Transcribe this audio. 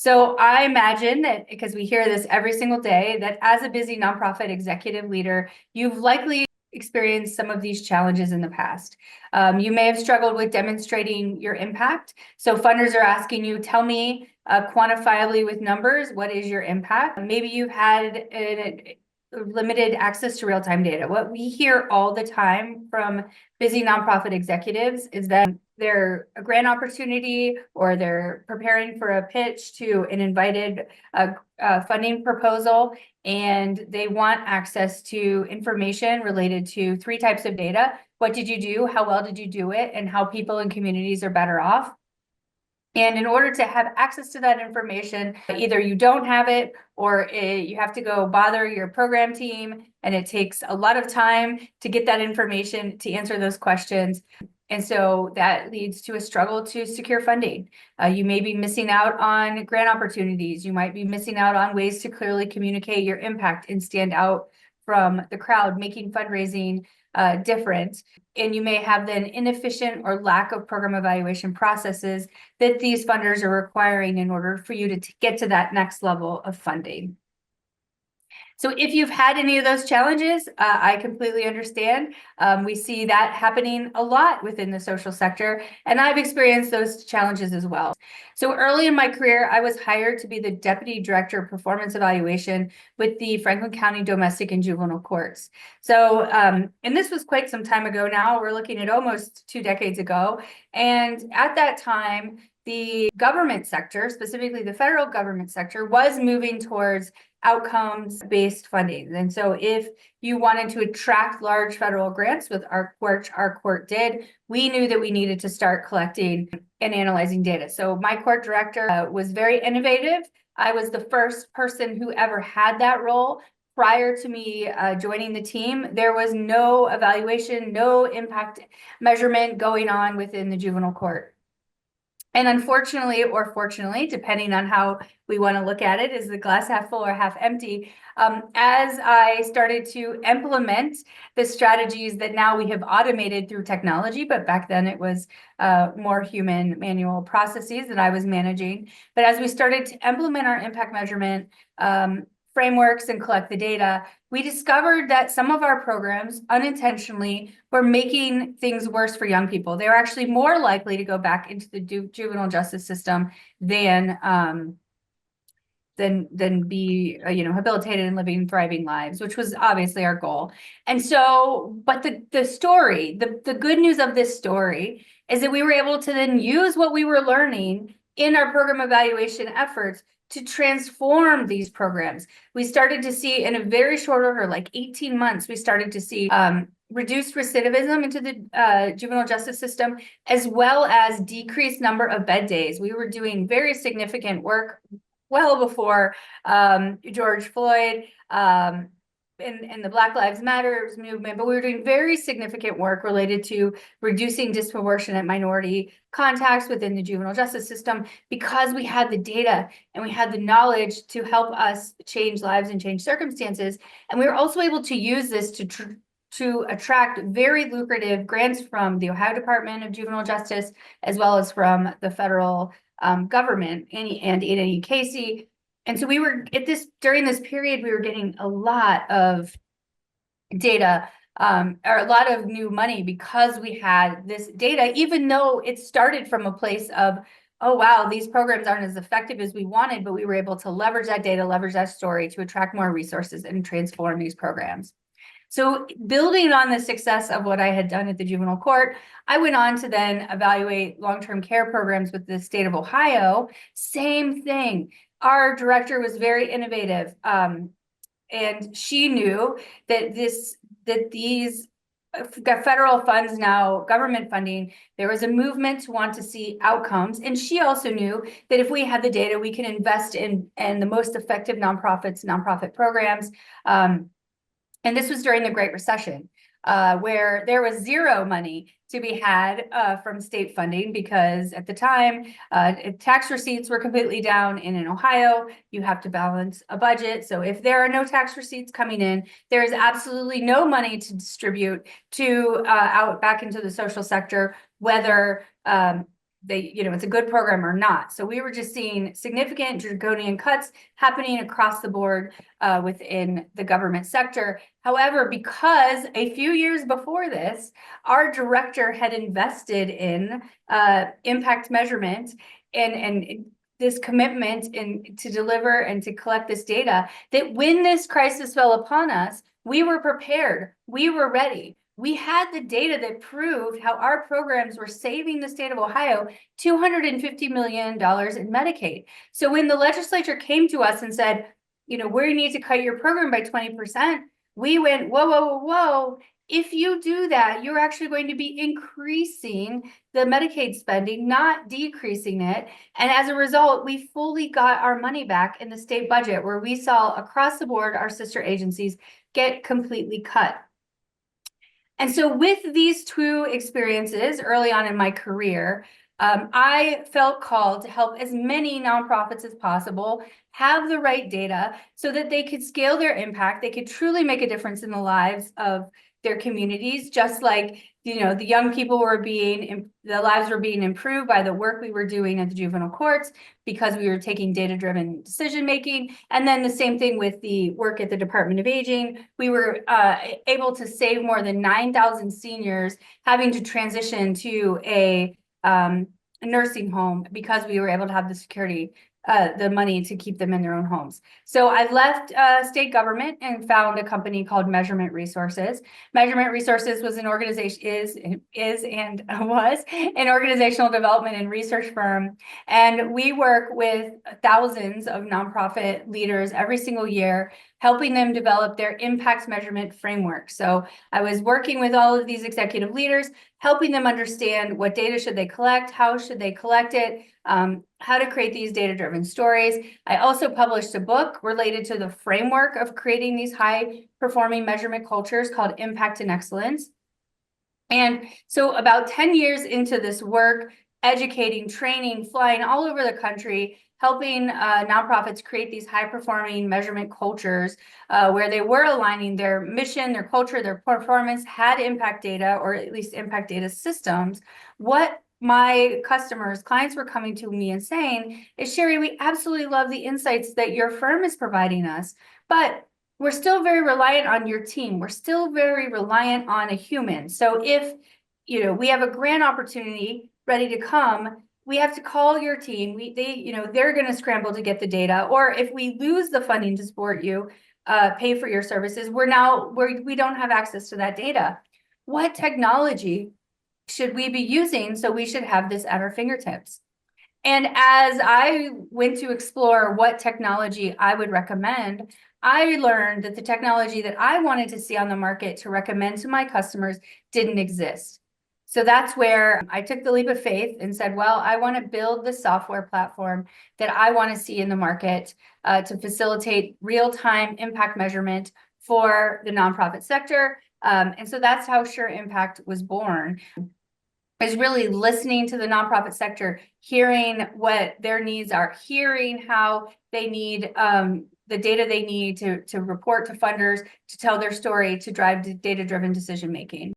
So I imagine that because we hear this every single day, that as a busy nonprofit executive leader, you've likely experienced some of these challenges in the past. You may have struggled with demonstrating your impact. So funders are asking you, tell me quantifiably with numbers, what is your impact? Maybe you've had limited access to real-time data. What we hear all the time from busy nonprofit executives is that they're a grant opportunity or they're preparing for a pitch to an invited funding proposal, and they want access to information related to three types of data. What did you do? How well did you do it? And how people and communities are better off. And in order to have access to that information, either you don't have it or you have to go bother your program team, and it takes a lot of time to get that information to answer those questions. And so that leads to a struggle to secure funding. You may be missing out on grant opportunities. You might be missing out on ways to clearly communicate your impact and stand out from the crowd, making fundraising different. And you may have then inefficient or lack of program evaluation processes that these funders are requiring in order for you to get to that next level of funding. So if you've had any of those challenges, I completely understand. We see that happening a lot within the social sector, and I've experienced those challenges as well. So early in my career, I was hired to be the Deputy Director of Performance Evaluation with the Franklin County Domestic and Juvenile Courts. So, and this was quite some time ago now. We're looking at almost 2 decades ago. And at that time, the government sector, specifically the federal government sector, was moving towards outcomes-based funding. And so if you wanted to attract large federal grants, with our court did, we knew that we needed to start collecting and analyzing data. So my court director was very innovative. I was the first person who ever had that role. Prior to me joining the team, there was no evaluation, no impact measurement going on within the juvenile court. And unfortunately, or fortunately, depending on how we want to look at it, is the glass half full or half empty? As I started to implement the strategies that now we have automated through technology, but back then it was more human manual processes that I was managing. But as we started to implement our impact measurement frameworks and collect the data, we discovered that some of our programs unintentionally were making things worse for young people. They were actually more likely to go back into the juvenile justice system than be habilitated and living thriving lives, which was obviously our goal. And so, but the story, the good news of this story is that we were able to then use what we were learning in our program evaluation efforts to transform these programs. We started to see in a very short order, like 18 months, we started to see reduced recidivism into the juvenile justice system, as well as decreased number of bed days. We were doing very significant work well before George Floyd and the Black Lives Matter movement, but we were doing very significant work related to reducing disproportionate minority contacts within the juvenile justice system, because we had the data and we had the knowledge to help us change lives and change circumstances. And we were also able to use this to attract very lucrative grants from the Ohio Department of Juvenile Justice, as well as from the federal government and in Casey. And so we were during this period, we were getting a lot of data or a lot of new money because we had this data, even though it started from a place of, oh, wow, these programs aren't as effective as we wanted, but we were able to leverage that data, leverage that story to attract more resources and transform these programs. So building on the success of what I had done at the juvenile court, I went on to then evaluate long-term care programs with the state of Ohio. Same thing. Our director was very innovative, and she knew that these federal funds, now government funding, there was a movement to want to see outcomes. And she also knew that if we had the data, we can invest in the most effective nonprofit programs. And this was during the Great Recession, where there was zero money to be had from state funding, because at the time, tax receipts were completely down. And in Ohio, you have to balance a budget. So if there are no tax receipts coming in, there is absolutely no money to distribute to out back into the social sector, whether it's a good program or not. So we were just seeing significant draconian cuts happening across the board within the government sector. However, because a few years before this, our director had invested in impact measurement and this commitment to deliver and to collect this data, that when this crisis fell upon us, we were prepared, we were ready. We had the data that proved how our programs were saving the state of Ohio $250 million in Medicaid. So when the legislature came to us and said, we need to cut your program by 20%, we went, whoa, whoa, whoa, whoa. If you do that, you're actually going to be increasing the Medicaid spending, not decreasing it. And as a result, we fully got our money back in the state budget, where we saw across the board our sister agencies get completely cut. And so with these two experiences early on in my career, I felt called to help as many nonprofits as possible have the right data so that they could scale their impact. They could truly make a difference in the lives of their communities, just like the young people the lives were being improved by the work we were doing at the juvenile courts, because we were taking data-driven decision making. And then the same thing with the work at the Department of Aging. We were able to save more than 9,000 seniors having to transition to a nursing home, because we were able to have the money to keep them in their own homes. So I left state government and found a company called Measurement Resources. Measurement Resources was an organization, was an organizational development and research firm. And we work with thousands of nonprofit leaders every single year, helping them develop their impact measurement framework. So I was working with all of these executive leaders, helping them understand what data should they collect, how should they collect it, how to create these data-driven stories. I also published a book related to the framework of creating these high-performing measurement cultures called Impact and Excellence. And so about 10 years into this work, educating, training, flying all over the country, helping nonprofits create these high-performing measurement cultures where they were aligning their mission, their culture, their performance, had impact data, or at least impact data systems. What my clients were coming to me and saying is, Sheri, we absolutely love the insights that your firm is providing us, but we're still very reliant on your team. We're still very reliant on a human. So if we have a grant opportunity ready to come, we have to call your team. They're going to scramble to get the data. Or if we lose the funding to support you, pay for your services, we don't have access to that data. What technology should we be using? So we should have this at our fingertips. And as I went to explore what technology I would recommend, I learned that the technology that I wanted to see on the market to recommend to my customers didn't exist. So that's where I took the leap of faith and said, well, I want to build the software platform that I want to see in the market to facilitate real-time impact measurement for the nonprofit sector. And so that's how Sure Impact was born. Is really listening to the nonprofit sector, hearing what their needs are, hearing how they need the data they need to report to funders, to tell their story, to drive data-driven decision making.